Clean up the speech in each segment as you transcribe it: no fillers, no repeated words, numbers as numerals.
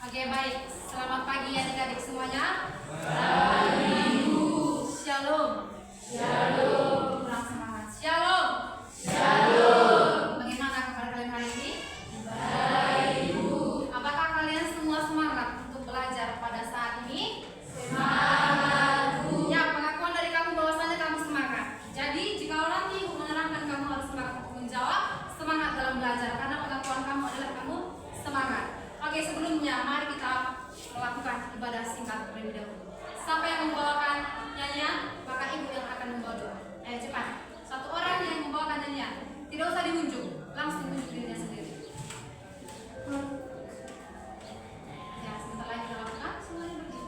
Oke, baik. Selamat pagi adik-adik semuanya. Pagi, Bu. Shalom. Shalom. Kurang semangat. Shalom. Shalom. Bagaimana kabar kalian hari ini? Baik, Bu. Apakah kalian semua semangat untuk belajar pada saat ini? Semangat, Bu. Ya, pengakuan dari kamu bahwasanya kamu semangat. Jadi, jika nanti Ibu menerangkan kamu harus semangat untuk menjawab, semangat dalam belajar karena pengakuan kamu adalah kamu semangat. Oke, sebelumnya mari kita melakukan ibadah singkat terlebih dahulu. Siapa yang membawakan nyanyian, maka ibu yang akan membawa doa. Ayo cepat. Satu orang yang membawakan nyanyian, tidak usah diunjuk, langsung unjuk dirinya sendiri. Ya, sebentar lagi kita lakukan, semuanya berdiri.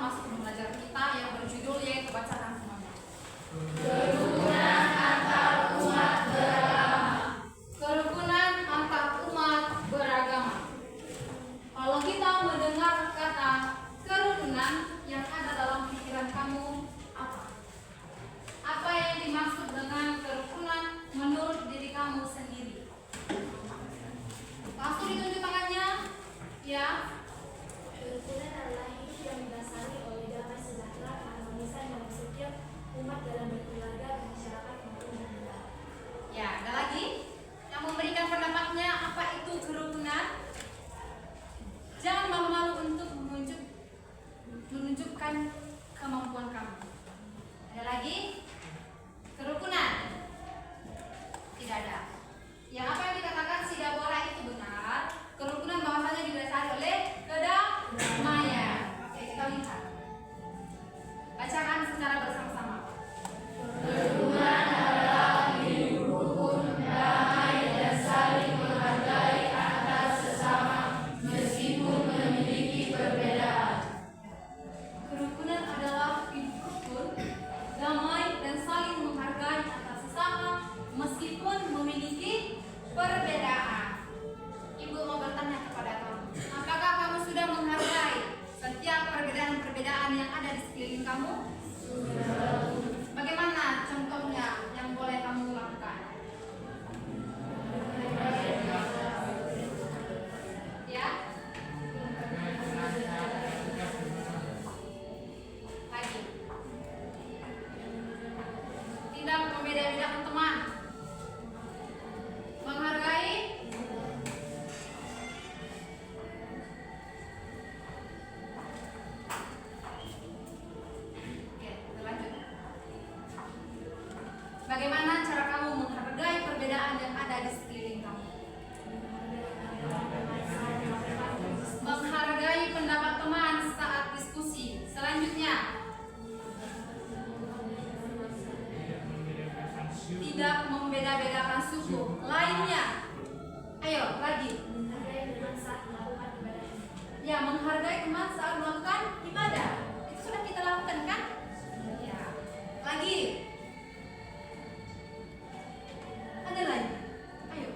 masuk ke pembelajaran kita yang berjudul yaitu bacakan semuanya. Kerukunan antar umat beragama. Kerukunan antar umat beragama. Kalau kita mendengar kata kerukunan, yang ada dalam pikiran kamu apa? Apa yang dimaksud dengan kerukunan menurut diri kamu sendiri? Langsung ditunjuk tangannya, ya. Kerukunan adalah hidup yang didasari oleh damai sejahtera, keharmonisan dalam setiap umat dalam berkeluarga, masyarakat maupun negara. Ya, ada lagi yang memberikan pendapatnya apa itu kerukunan. Jangan malu-malu untuk menunjukkan kemampuan kamu. Ada lagi kerukunan? Tidak ada. Yang apa yang dikatakan si Deborah itu benar. Kerukunan bahwasanya didasari oleh kedamaian. Oke, kita lihat. Bacakan secara bersama-sama. Kerukunan adalah hidup rukun, damai, dan saling menghargai antar sesama meskipun memiliki perbedaan. Kerukunan adalah hidup rukun, damai, dan saling menghargai antar sesama meskipun memiliki perbedaan. Ibu mau bertanya kepada kamu, apakah kamu sudah menghargai setiap perbedaan-perbedaan yang ada di sekeliling kamu? Bagaimana contohnya yang boleh kamu lakukan? Ya? Lagi. Tidak membeda-bedakan teman. Menghargai. Oke, kita lanjut. Bagaimana cara kamu menghargai perbedaan yang ada di sekeliling kamu? Menghargai pendapat teman saat diskusi. Selanjutnya, tidak membeda-bedakan suku. Lainnya, ayo lagi. Menghargai teman saat melakukan ibadah. Ya, menghargai teman saat melakukan ibadah. Itu sudah kita lakukan kan? Ya. Lagi. Ada lagi. Ayo.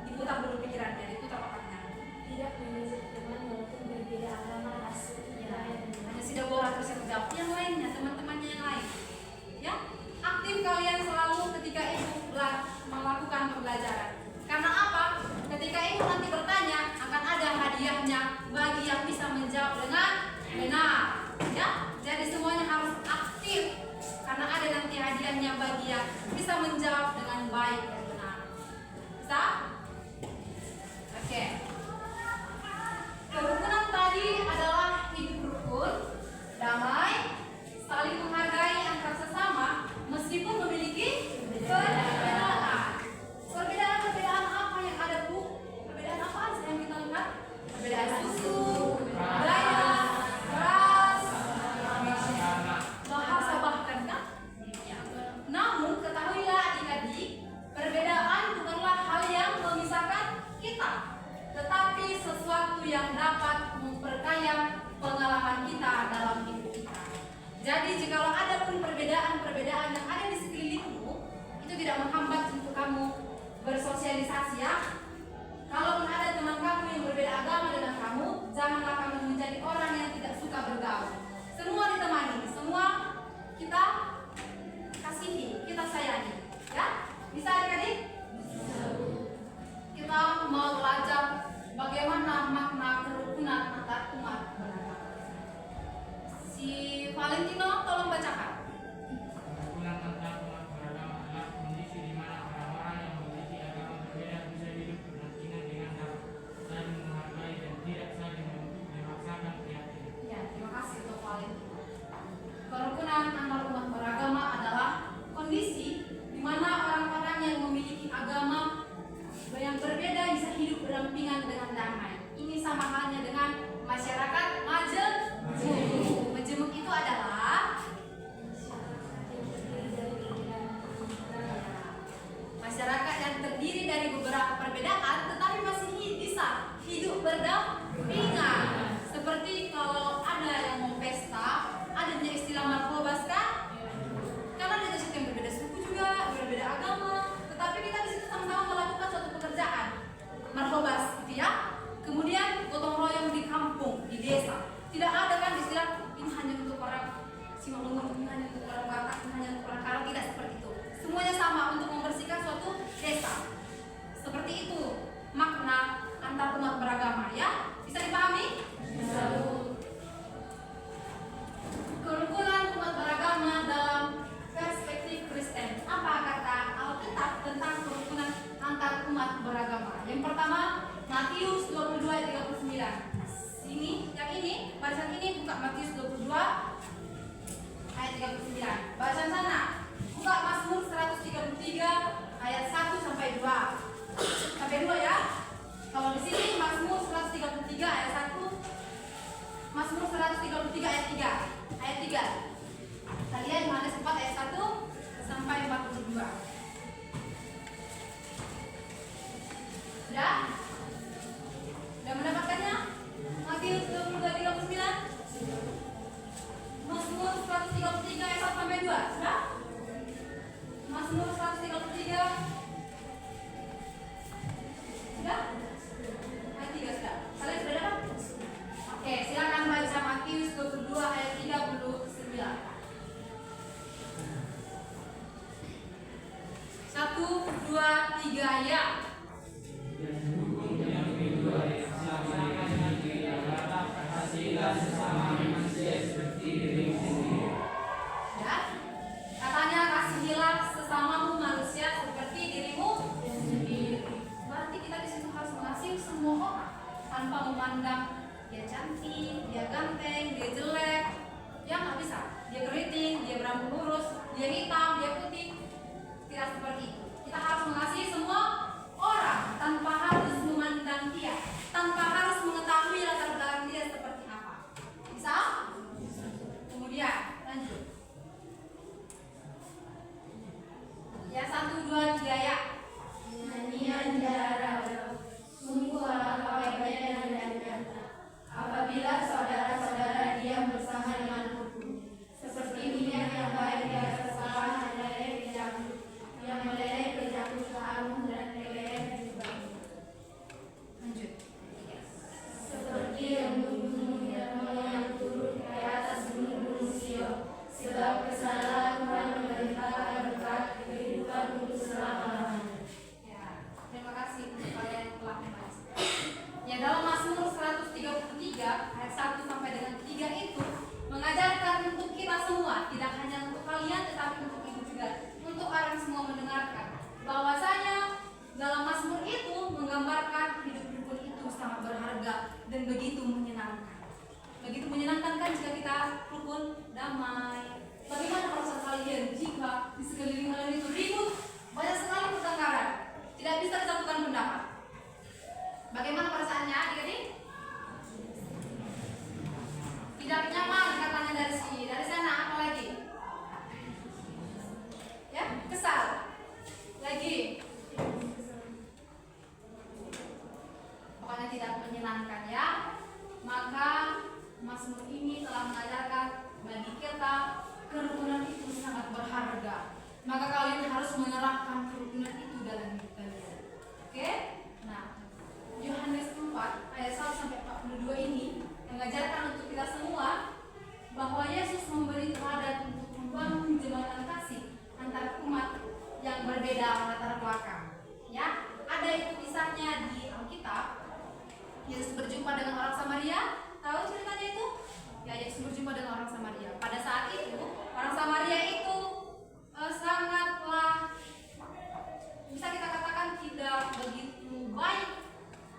Diputar dulu pikirannya, diputar otaknya. Tidak mengejek teman walaupun berbeda agama, ras, suku, Ya, budaya, dan hanya si Deborah terus yang jawab. Yang lainnya, teman-temannya yang lain. Ya, aktif kalian selalu ketika ibu melakukan pembelajaran. Karena apa? Ketika ibu nanti bertanya, akan ada hadiahnya bagi yang bisa menjawab dengan benar. Ya, jadi semuanya harus aktif. Karena ada nanti hadiahnya bagi yang bisa menjawab dengan baik dan benar. Bisa? Oke. Kerukunan tadi adalah hidup rukun, damai, saling menghargai antar sesama meskipun memiliki perbedaan. Perbedaan apa yang ada, Bu? Perbedaan apa aja yang kita lihat? Perbedaan suku, budaya, ras, bahasa bahkan kan? Ya. Namun ketahuilah adik-adik, perbedaan bukanlah hal yang memisahkan kita, tetapi sesuatu yang dapat memperkaya pengalaman kita dalam hidup kita. Jadi jikalau ada pun perbedaan-perbedaan yang ada di sekelilingmu, itu tidak menghambat untuk kamu bersosialisasi ya. Kalaupun ada teman kamu yang berbeda agama dengan kamu, janganlah kamu menjadi orang yang tidak suka bergaul. Semua ditemani, semua kita kasihi, kita sayangi. Ya? Bisa adik-adik? Kita mau belajar bagaimana makna kerukunan antar umat beragama. Si Valentino tolong bacakan. Kerukunan antar umat beragama adalah kondisi di mana orang-orang yang memiliki agama berbeda bisa hidup berdampingan dengan damai, saling menghargai dan tidak saling memaksakan keyakinan. Ya, terima kasih untuk Valentino. Kerukunan antar umat beragama adalah kondisi di mana orang-orang yang memiliki agama yang berbeda bisa hidup berdampingan dengan damai. Ini sama halnya dengan masyarakat majemuk. Majemuk itu adalah cuma mengunjungi hanya untuk orang Batak, hanya untuk orang Karo, tidak seperti itu. Semuanya sama untuk membersihkan suatu desa. Seperti itu makna antar umat beragama, ya? Bisa dipahami? Bisa, Bu. Kerukunan umat beragama dalam perspektif Kristen. Apa kata Alkitab tentang kerukunan antar umat beragama? Yang pertama, Matius 22 ayat 39. Yang ini, bacaan ini buka Matius 22 ayat 39. Bacaan sana, buka Mazmur 133 ayat 1 sampai 2. Sampai 2 ya. Kalau di sini Mazmur 133 ayat 1, Mazmur 133 ayat 3. Ayat 3. Kalian Yohanes 4 ayat 1 sampai 42. Sudah? Sudah mendapatkannya? Matius 22:39. Mazmur 133 ayat 1 sampai 2. Sudah? Mazmur 133. Sudah? Ayat 3 sudah. Kalian sudah dapat? Oke, silakan baca Matius 22 ayat 39. 1, 2, 3 ya. Ya. Katanya kasihilah sesamamu manusia seperti dirimu sendiri. Berarti kita di situ harus mengasihi semua orang tanpa memandang dia cantik, dia ganteng, dia jelek, ya nggak bisa. Dia keriting, dia berambut lurus, dia hitam, dia putih. Tidak seperti itu. Kita harus mengasihi semua orang tanpa harus memandang dia, tanpa harus mengetahui latar belakang dia seperti apa. Bisa? Kemudian lanjut. Ya 1, 2, 3 ya. Nyanyian darah, sungguh alangkah baiknya dan nyata apabila saudara-saudara diam bersama denganku, seperti minyak yang baik di atas salah meleleh kejaku, yang meleleh kejaku seharum dan meleleh juga. Lanjut. Seperti embun-embun yang turun ke atas gunung-gunung Sion, sebab kesalahan Tuhan memerintahkan berkat kehidupan untuk selama-lamanya. Ya, terima kasih untuk kalian yang telah membaca. Ya, dalam Mazmur 133 ayat 1 sampai dengan 3 itu mengajarkan untuk kita semua, tidak hanya untuk kalian tetapi untuk ibu juga, untuk orang semua mendengarkan bahwasanya dalam Mazmur itu menggambarkan hidup rukun itu sangat berharga dan begitu menyenangkan. Begitu menyenangkan kan jika kita rukun, damai. Bagaimana perasaan kalian jika di sekeliling kalian itu ribut, banyak sekali pertengkaran, tidak bisa disatukan pendapat? Bagaimana perasaannya adik-adik? Tidak nyaman katanya dari sini, dari sana apa lagi? Ya, kesal. Lagi. Pokoknya tidak menyenangkan ya. Maka Mazmur ini telah mengajarkan bagi kita kerukunan itu sangat berharga. Maka kalian harus menerapkan kerukunan itu dalam hidup kalian. Oke? Nah, Yohanes 4 ayat 1 sampai 42 ini mengajarkan untuk kita semua bahwa Yesus memberi teladan untuk membangun jembatan kasih antara umat yang berbeda latar belakang. Ya, ada itu kisahnya di Alkitab. Yesus berjumpa dengan orang Samaria. Tahu ceritanya itu? Ya, Yesus berjumpa dengan orang Samaria. Pada saat itu, orang Samaria itu sangatlah, bisa kita katakan, tidak begitu baik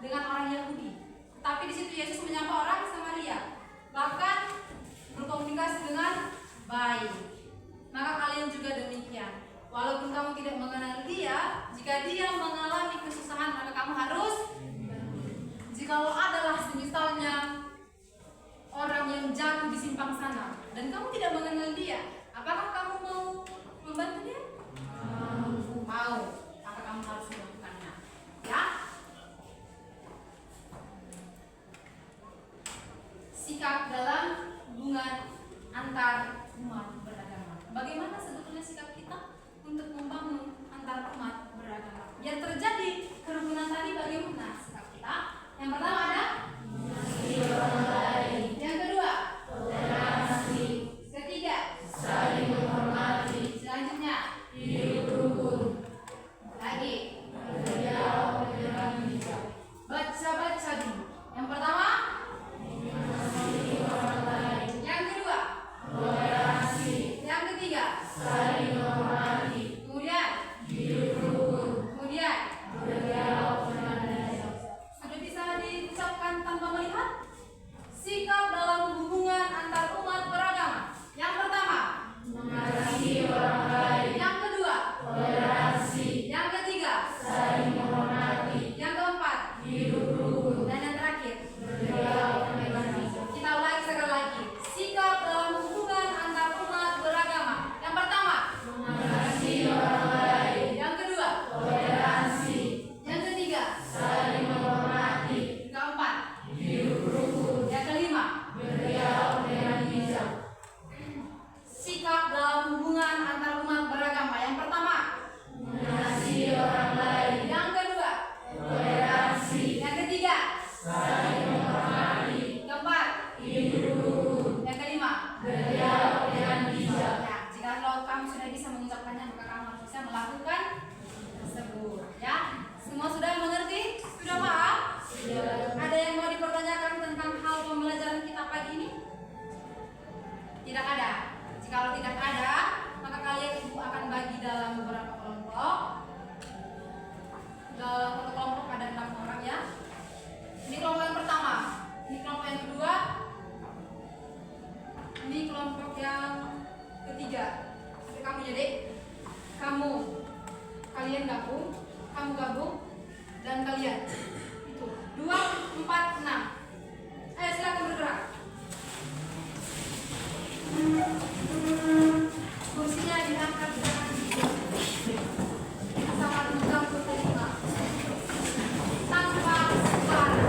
dengan orang Yahudi. Tapi di situ Yesus menyapa orang Samaria, bahkan berkomunikasi dengan baik. Maka kalian juga demikian. Walaupun kamu tidak mengenal dia, jika dia mengalami kesusahan, maka kamu harus. Jikalau adalah misalnya orang yang jatuh di simpang sana dan kamu tidak mengenal dia, apakah kamu mau membantu dia? Mau. Maka kamu harus melakukannya. Ya. Sikap dalam hubungan antar umat beragama. Bagaimana sebetulnya sikap kita untuk membangun antar umat beragama? Biar terjadi kerukunan tadi, bagaimana sikap kita? Yang pertama ada yang kedua toleransi, ketiga Tidak ada. Jikalau tidak ada, maka kalian ibu akan bagi dalam beberapa kelompok. Dalam satu kelompok ada 6 orang ya. Ini kelompok yang pertama. Ini kelompok yang kedua. Ini kelompok yang ketiga. Kamu jadi kalian gabung, kamu gabung, dan kalian itu 2, 4, 6. Ayo silakan bergerak. Kursinya diangkat sama dengan terima tanpa suara.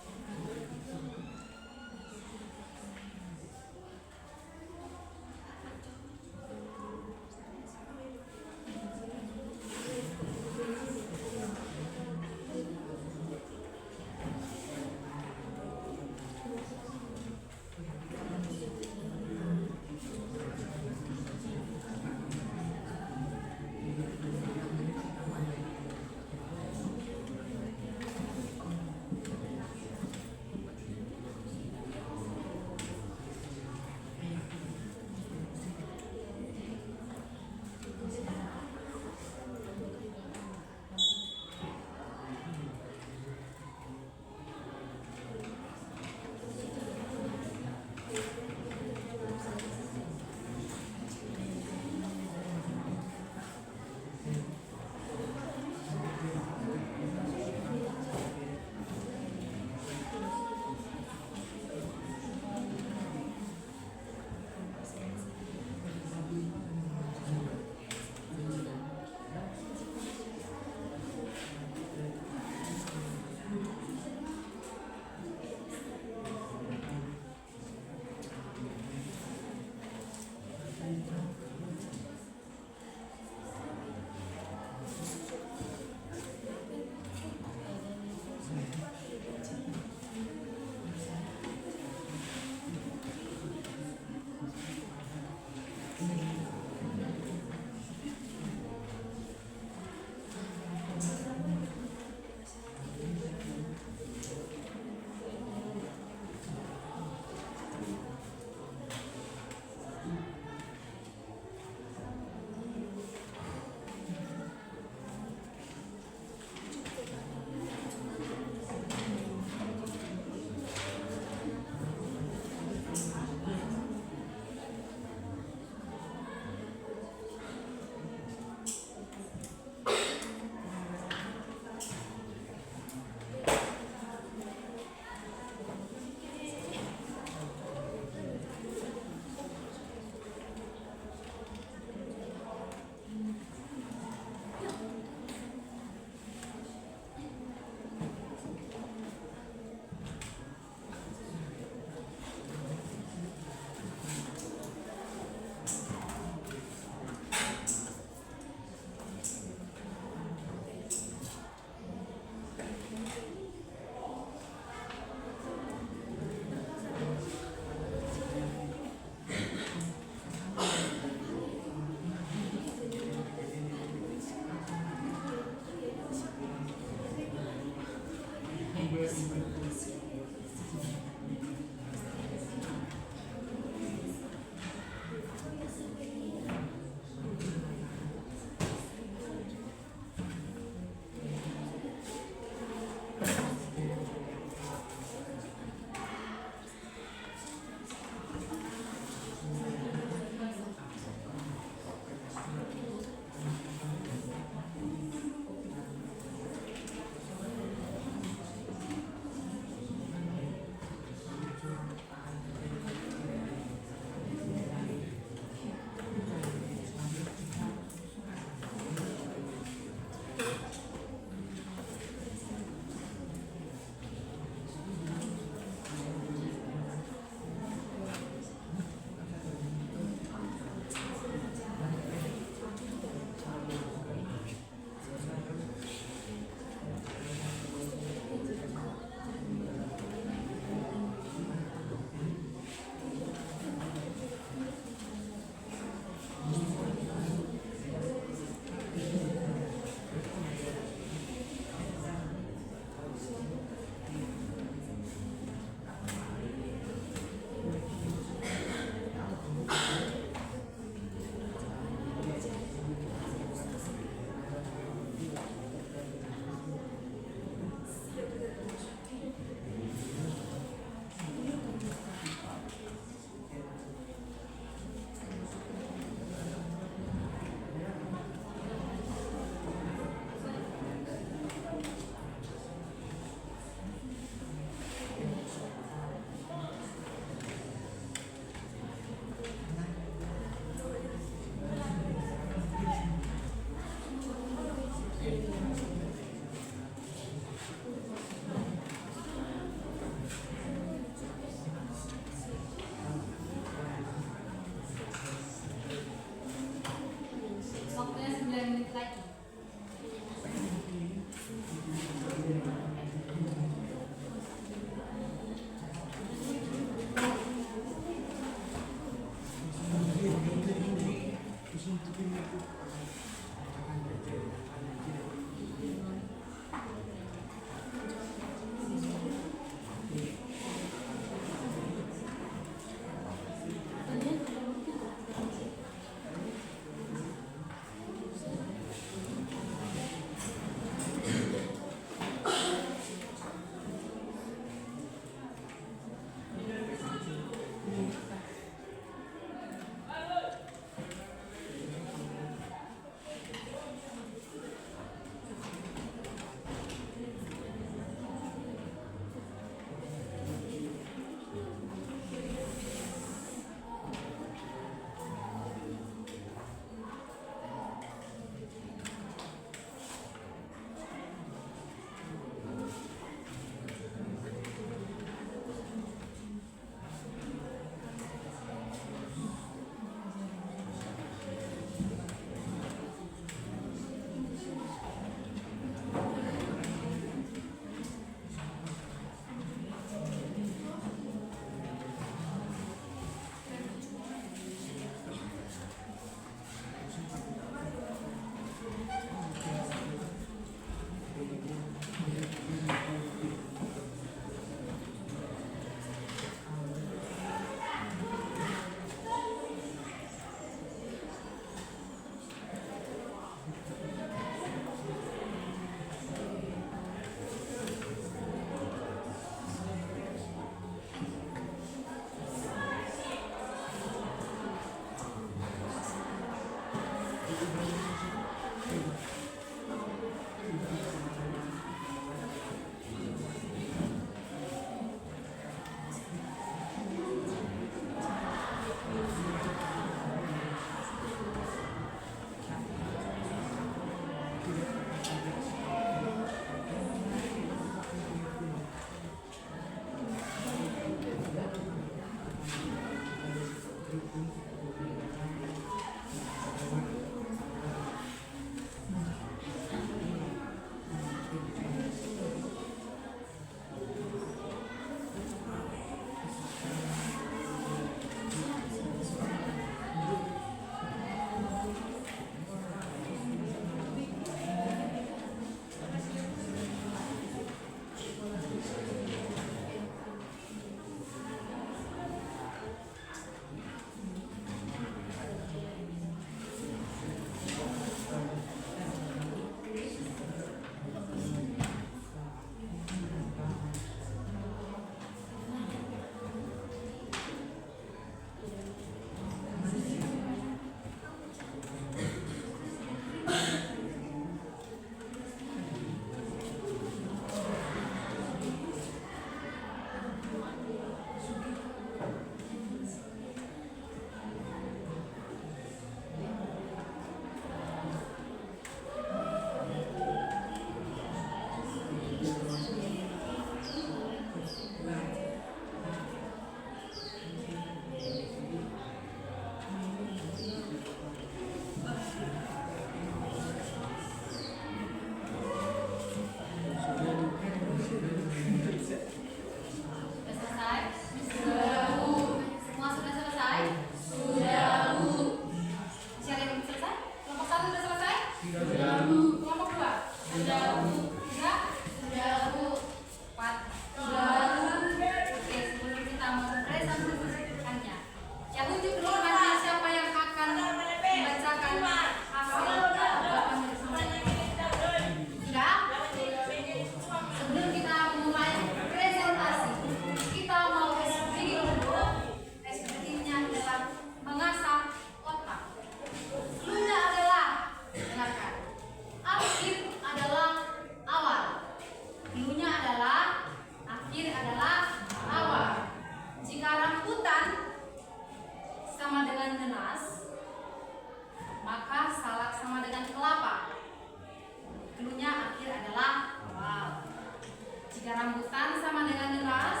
rambutan sama dengan deras,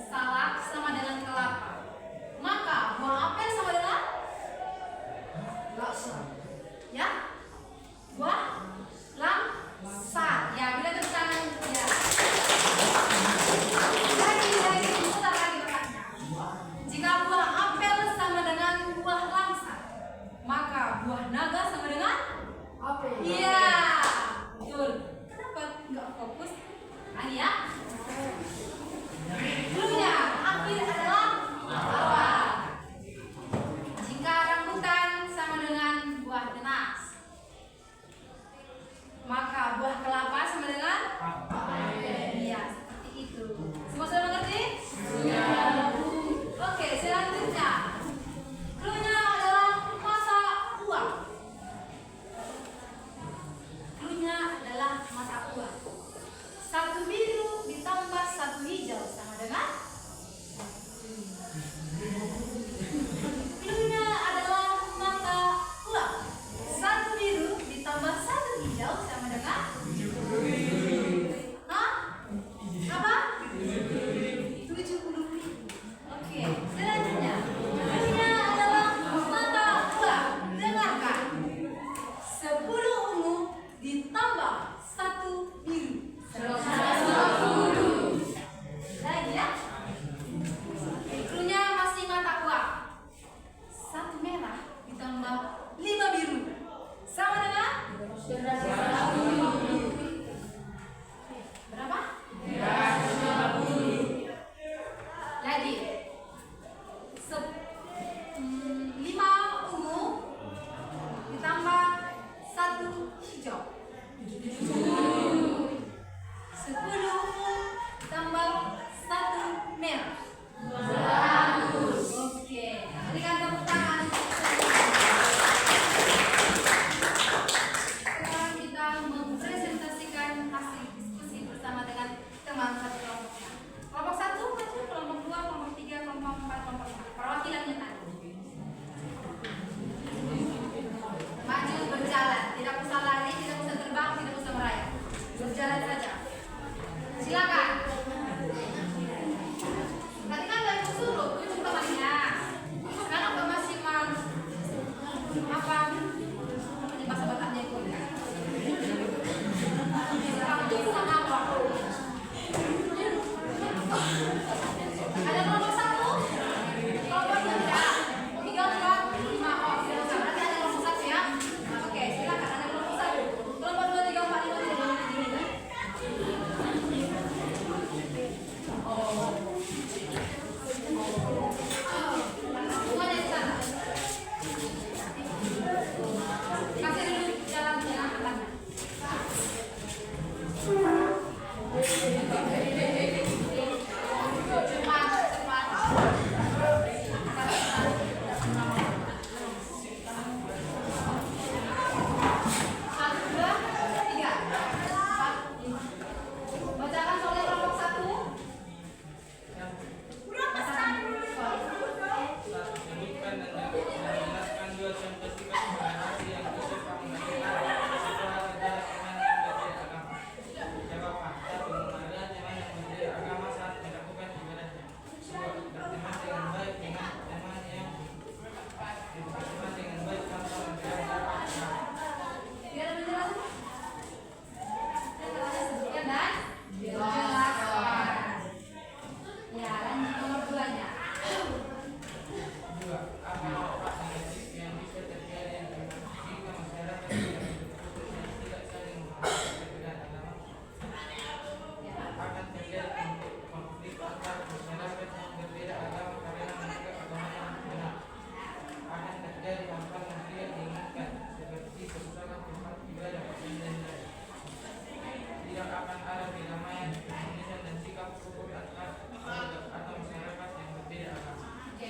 salak sama dengan kelapa. Maka buah apel sama dengan laksa. Ya? Buah langsa. Ya, bila tepuk tangan. Ya. Lagi, putar lagi berkatnya. Jika buah apel sama dengan buah langsa, maka buah naga sama dengan Apel. iya. Betul. Kenapa nggak fokus? Ani ya. Cluenya akhir adalah apa? Jika rambutan sama dengan buah nanas, maka buah kelapa sama dengan iya, seperti itu. Semua sudah mengerti? Sudah. Oke, selanjutnya. Cluenya adalah mata uang. Cluenya adalah mata uang. Satu biru ditambah satu hijau sama dengan cluenya adalah mata uang. Satu biru ditambah satu hijau sama dengan hah? Apa? 70.000. Oke, selanjutnya. Cluenya adalah mata uang. Dengarkan. 10 ungu ditambah 1 biru. 120. Lagi ya. Cluenya masih mata uang. 1 merah ditambah 5 biru. Sama dengan berapa? 5 ungu ditambah 1 hijau. 10 ungu ditambah 1 merah. 200. Oke, berikan tepuk tangan. Sekarang kita mempresentasikan hasil diskusi bersama dengan teman satu kelompoknya. Kelompok 1 maju, kelompok 2, kelompok 3, kelompok 4, kelompok 5. Perwakilannya tadi. Maju berjalan, tidak usah lari, tidak usah terbang, tidak usah merayap. Berjalan saja. Silakan. Tadi kan dari suruh tunjuk temannya. Sekarang Mbak masih apa bahasa Bataknya itu ya? Kamu sama apa? Ada kelompok 1, kelompok 2, 3, 4, 5. Oh, tidak usah. Berarti ada kelompok 1 ya. Oke, silakan ada kelompok 1. Kelompok 2, 3, 4, 5 tidak boleh berdiri kan? Semuanya di sana. Kasih dulu jalannya angkatannya.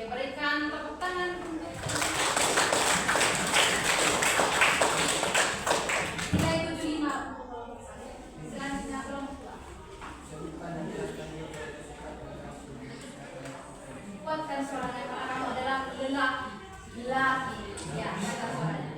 Berikan tepuk tangan untuk nilai 75. Selanjutnya kelompok 2. Kuatkan suaranya karena kamu adalah lelaki. Ya, kuatkan suaranya.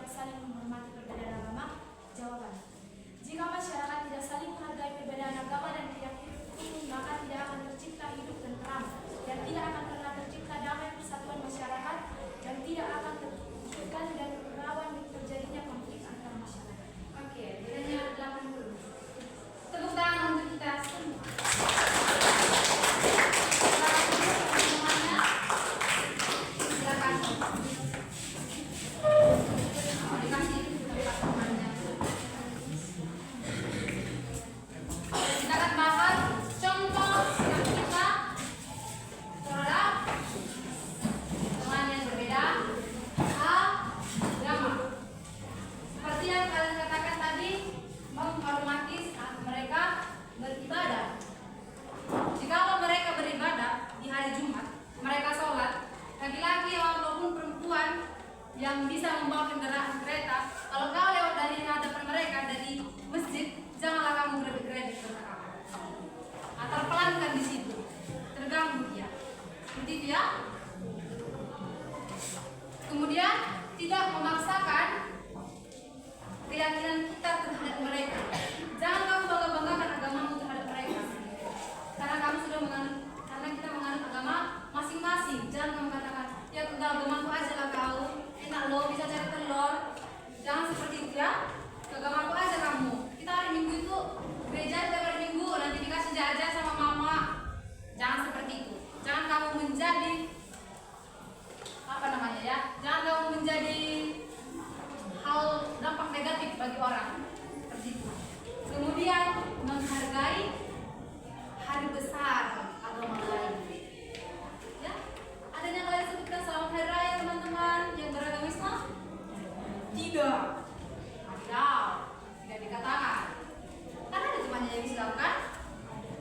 tidak saling menghormati perbedaan agama? Jawaban: jika masyarakat tidak saling menghargai perbedaan agama dan tidak hidup rukun, maka tidak akan tercipta hidup tenteram, dan tidak akan pernah tercipta damai persatuan masyarakat, dan tidak akan terwujudkan dan rawan terjadinya konflik antar masyarakat. Oke, nilainya 80. Tepuk tangan untuk kita semua. Semuanya. Silakan. Oh, dikasih tempat temannya. Kita akan bahas contoh yang kita terhadap teman yang berbeda agama. Seperti yang kalian katakan tadi, menghormati saat mereka beribadah. Jika mereka beribadah di hari Jumat, mereka sholat, laki-laki maupun perempuan yang bisa membawa kendaraan kereta, kalau kau lewat dari hadapan mereka dari masjid, janganlah kamu gerebek-gerebek kereta kamu. Atau pelankan di situ, terganggu dia. Seperti itu ya. Kemudian tidak memaksakan keyakinan kita terhadap mereka. Jangan kamu bangga-banggakan agamamu terhadap mereka. Karena kamu sudah menganut, karena kita menganut agama masing-masing. Jangan kamu katakan, ya tinggal agamaku aja lah kau, enak loh bisa cari telur. Jangan seperti itu ya. Ke agamaku aja kamu. Kita hari Minggu itu gereja tiap hari Minggu, nanti dikasih jajan sama mama. Jangan seperti itu. Jangan kamu menjadi apa namanya ya? Jangan kamu menjadi hal dampak negatif bagi orang seperti itu. Kemudian menghargai hari besar agama lain. Ya, adanya kalian sebutkan selamat hari raya teman-teman yang beragama Islam? Tidak. Tidak dikatakan. Karena ada temannya yang Islam kan?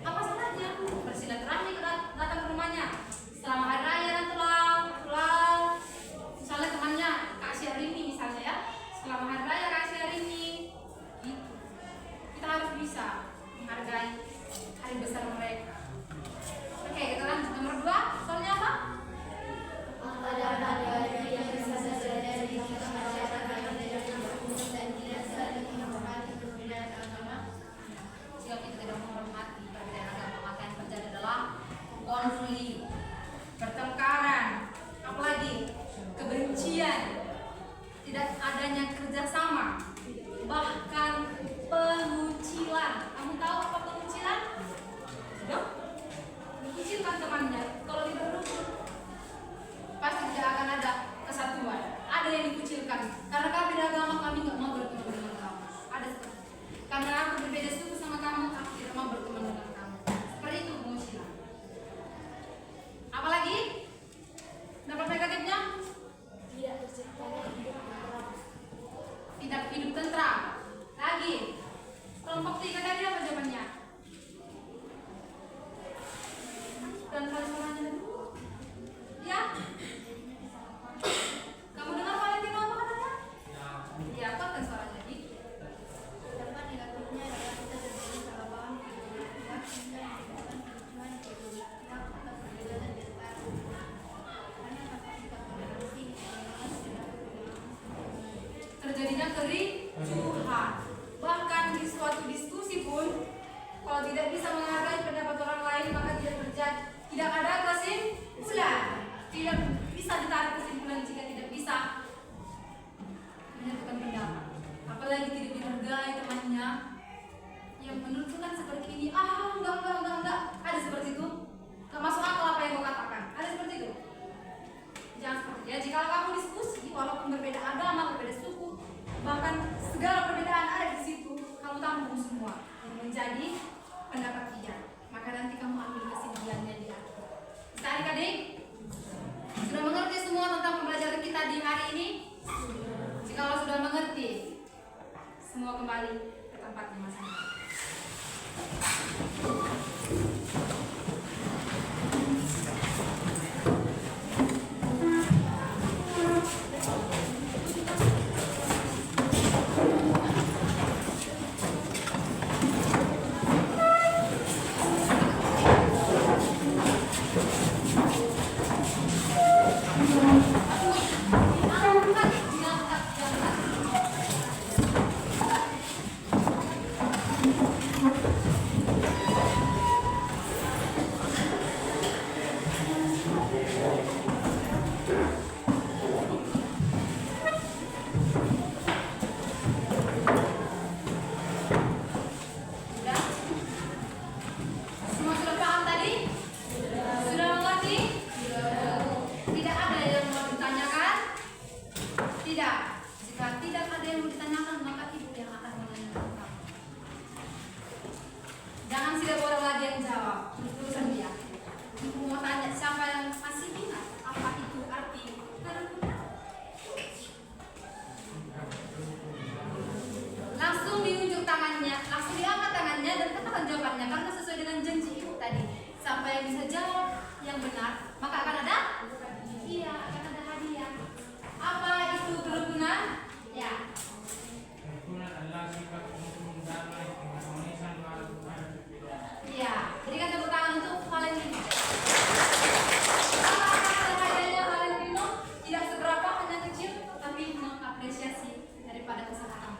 Apa salahnya? Bersilaturahmi datang ke rumahnya. Selamat hari raya dan pulang. Misalnya temannya Kak Syahrini misalnya ya. Selamat hari raya Kak Syahrini. Gitu. Kita harus bisa menghargai hari besar mereka. Oke, kita lanjut nomor 2. Soalnya apa? Ada hari yang bisa saja dari masyarakat yang tidak rukun dan tidak saling menghormati perbedaan agama. Jika kita tidak menghormati perbedaan agama, maka yang terjadi adalah konflik, pertengkaran, apalagi kebencian, tidak adanya kerjasama, bahkan pengucilan. Kamu tahu apa pengucilan? Sudah? yang bisa jawab yang benar, maka akan ada hadiah. Apa itu kerukunan? Ya. Kerukunan adalah sikap rukun damai, keharmonisan walaupun ada perbedaan. Iya, berikan tepuk tangan untuk Valentino. Apa hadiahnya Valentino? Tidak seberapa, hanya kecil, tapi mengapresiasi daripada usaha kamu.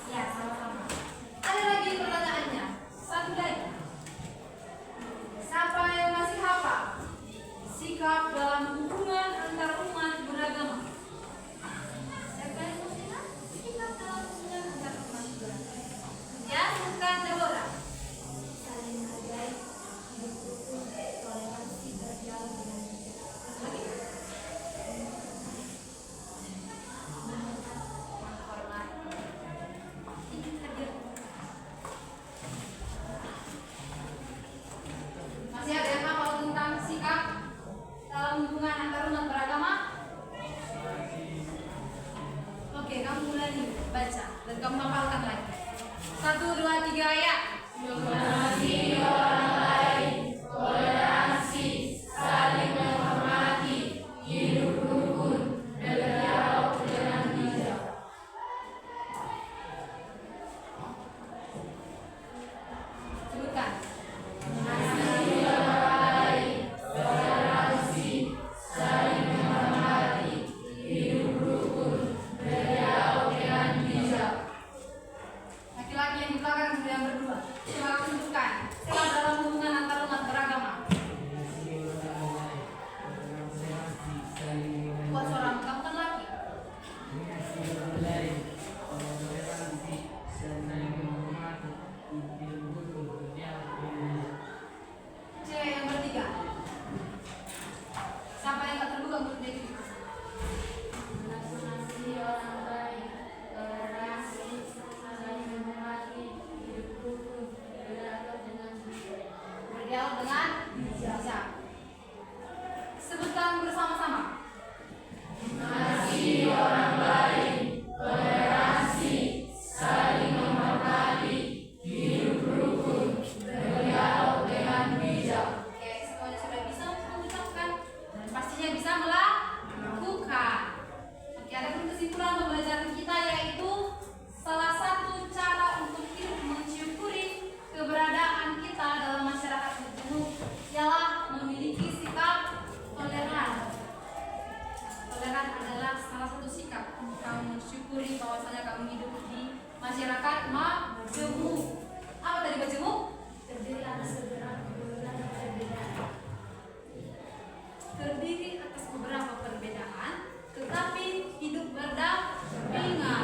Ya, sama-sama. Ada lagi pertanyaannya. Satu lagi. Siapa yang masih hafal? Sikap dalam hubungan antar umat beragama. Siapa yang masih hafal? Sikap dalam hubungan antar umat beragama. Ya, bukan Deborah. Saling menghargai, hidup rukun, toleransi, berdialog dengan bijak. Lagi. Masih ada yang hafal tentang sikap dalam hubungan antar umat beragama? Oke, kamu mulai nih baca dan kamu hafalkan lagi. 1, 2, 3 ya. Mengasihi orang lain, toleransi, saling menghormati, hidup rukun, berdialog dengan bijak. Sebutkan. Mengasihi orang lain, toleransi, saling menghormati, hidup rukun, berdialog dengan bijak. Laki-laki yang di belakang dulu yang berdua. Coba kamu sebutkan. Sikap dalam hubungan antar umat beragama. Buat seorang kamu kan laki. Cewek yang bertiga. Siapa yang tak terbuka mulutnya itu? Mengasihi orang lain, toleransi, saling menghormati, hidup rukun, berdialog dengan bijak. Berdialog dengan bijak. Sebutkan bersama-sama. Mengasihi orang lain, toleransi, saling menghormati, hidup rukun, berdialog dengan bijak. Oke, semuanya sudah bisa mengucapkan dan pastinya bisa melakukan. Oke, ada pun kesimpulan pembelajaran kita yaitu salah satu cara untuk hidup mensyukuri keberadaan kita dalam masyarakat berjemuk ialah memiliki sikap toleran. Toleran adalah salah satu sikap untuk kamu mensyukuri bahwasanya kamu hidup di masyarakat majemuk. Apa tadi majemuk? Terdiri atas beberapa perbedaan. Terdiri atas beberapa perbedaan, tetapi hidup berdampingan.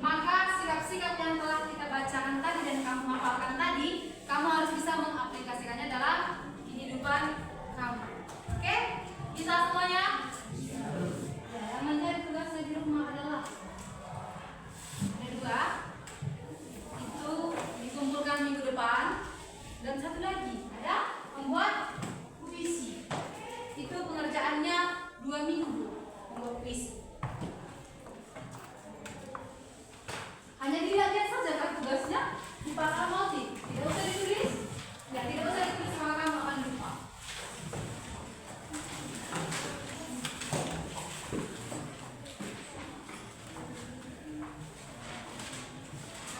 Maka sikap-sikap yang telah kita bacakan tadi dan kamu hafalkan tadi, kamu harus bisa mengaplikasikannya dalam kehidupan kamu. Oke? Bisa semuanya? Ya, yang menjadi tugasnya di rumah adalah ada 2. Itu dikumpulkan minggu depan. Dan satu lagi ada membuat puisi. Itu pengerjaannya 2 minggu membuat puisi. Hanya dilihat-lihat saja kan tugasnya di paragraf motif. Tidak usah ditulis. Ya, tidak usah ditulis maka kamu akan lupa.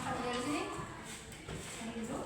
Apa dari sini? Yang itu.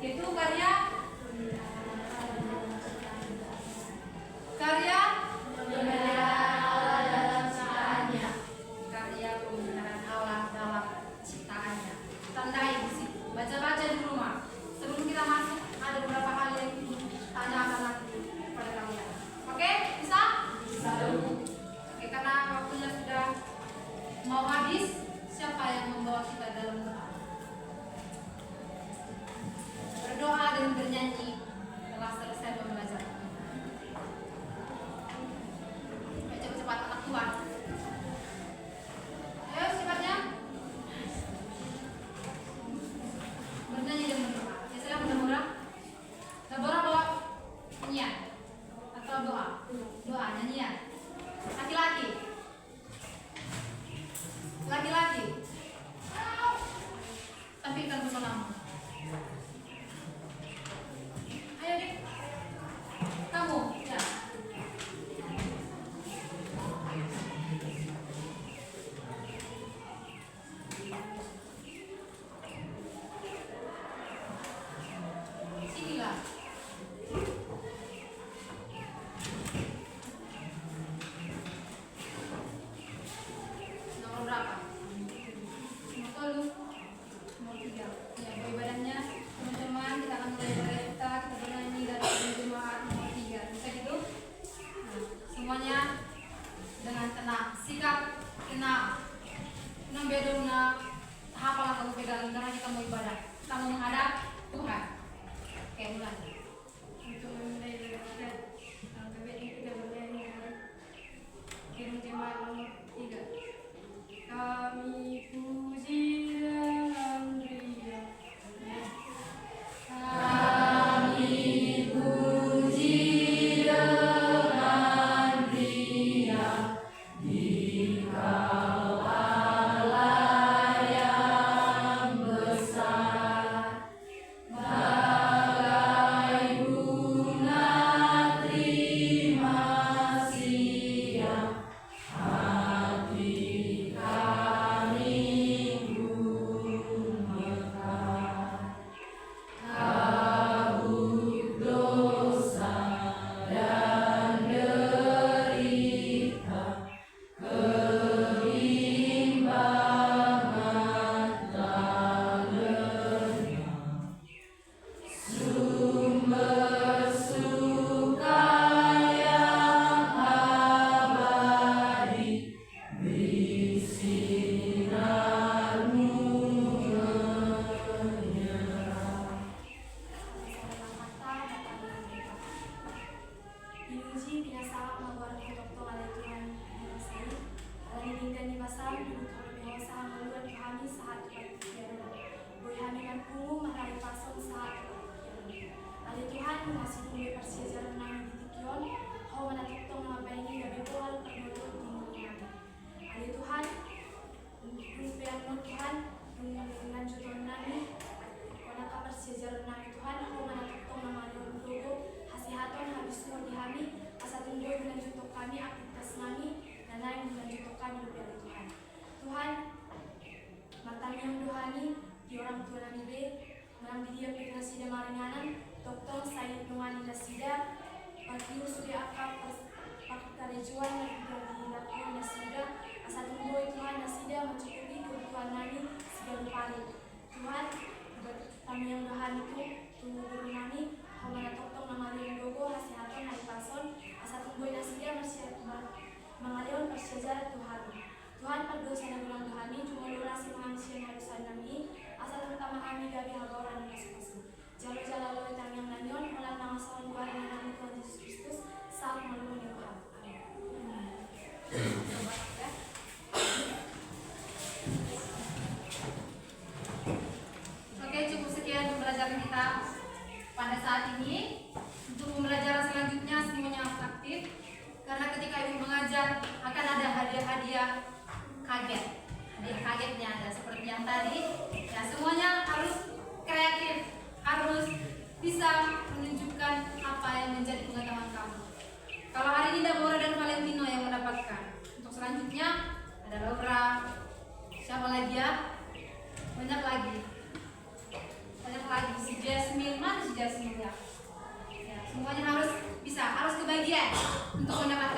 Itu karya Pemeliharaan Allah dalam ciptaannya. karya pemeliharaan Allah dalam ciptaannya. Tandai di situ. Baca-baca di rumah. Sebelum kita masuk ada beberapa hal yang tanyakan lagi pada kalian. Oke, bisa? Bisa. Oke, karena waktunya sudah mau habis, siapa yang membawa kita dalam doa? Berdoa dan bernyanyi telah selesai belajar. Ayo cepat-cepat anak Tuhan. Ayo cepatnya. Bernyanyi dan berdoa. Ya silakan Deborah. Deborah bawa nyanyian atau doa? Doa, nyanyian. Laki-laki. Laki-laki. Tampilkan pesonamu. Ayo Dik. Kamu, ya. Sinilah. Nomor berapa? Nomor 10. Nomor 3. Ya, bagi badannya teman-teman kita akan mulai berita, kita bernyanyi dan berjemaah nomor 3. Bisa gitu? Nah, semuanya dengan tenang, sikap tenang. Tenang bedona hafalah kamu pegang karena kita mau ibadah. Kita mau menghadap Tuhan. Oke, mulai. Untuk memulai beribadah, kami kita bernyanyi dengan kirim jemaat nomor 3. Kami puji dengan riang. Kami puji dengan riang. Dikau Allah yang besar. Bagai bunga terima siang, hati kami pun mekar. Kabut dosa dan derita, kebimbangan telah lenyap. Sumber suka yang abadi, beri sinarmu menyerah. Diuji binasa mabuar kutokto alai Tuhan menguasai alai tinggal di pasar duduk oleh behasa meluan kami saat tiada boleh hamikan pungu mahlai pasang saat alai Tuhan mengasihi bumi persiajaran nami ditikion hau menatokto mengabaini gabe bohal permodo di mana alai Tuhan rupiah non Tuhan dengan jutaan nami konaka persiajaran nami Tuhan hau menatokto mengabaini logo hasihaton habis mau dihami asa tunggu dengan jutok kami aktivitas nami dan lain dengan jutok kami rupiah Tuhan Tuhan matang yang dohani di orang tua nami be menang di dia pikir sida maringanan dokter saya nungani nasida pagi sudah akal paktarejuan dan dilakukan nasida asa tunggu Tuhan nasida mencukupi kebutuhan nami segala pari Tuhan kami yang dohani itu tunggu guru nami Hamana toktok namanya gogo hasihatan hari pason asa tunggu nasida mengalion persejarah Tuhan Tuhan perdosa dan ulang Tuhani cuma durasi manusia harusan nami asal pertama kami gabi habaran masuk-masuk jalo-jalo lo tang yang nanyon malam nangasawan buah dengan nami Tuhan Yesus Kristus saat malu Tuhan amin. Oke, cukup sekian pembelajaran kita pada saat ini. Untuk pembelajaran selanjutnya semuanya harus aktif karena ketika ibu mengajar akan ada hadiah-hadiah kaget. Hadiah kagetnya ada seperti yang tadi. Ya, semuanya harus kreatif, harus bisa menunjukkan apa yang menjadi pengetahuan kamu. Kalau hari ini Deborah dan Valentino yang mendapatkan. Untuk selanjutnya ada Laura, siapa lagi ya? Banyak lagi si Jasmine, semoga. Ya, semuanya harus bisa, harus kebagian untuk mendapatkan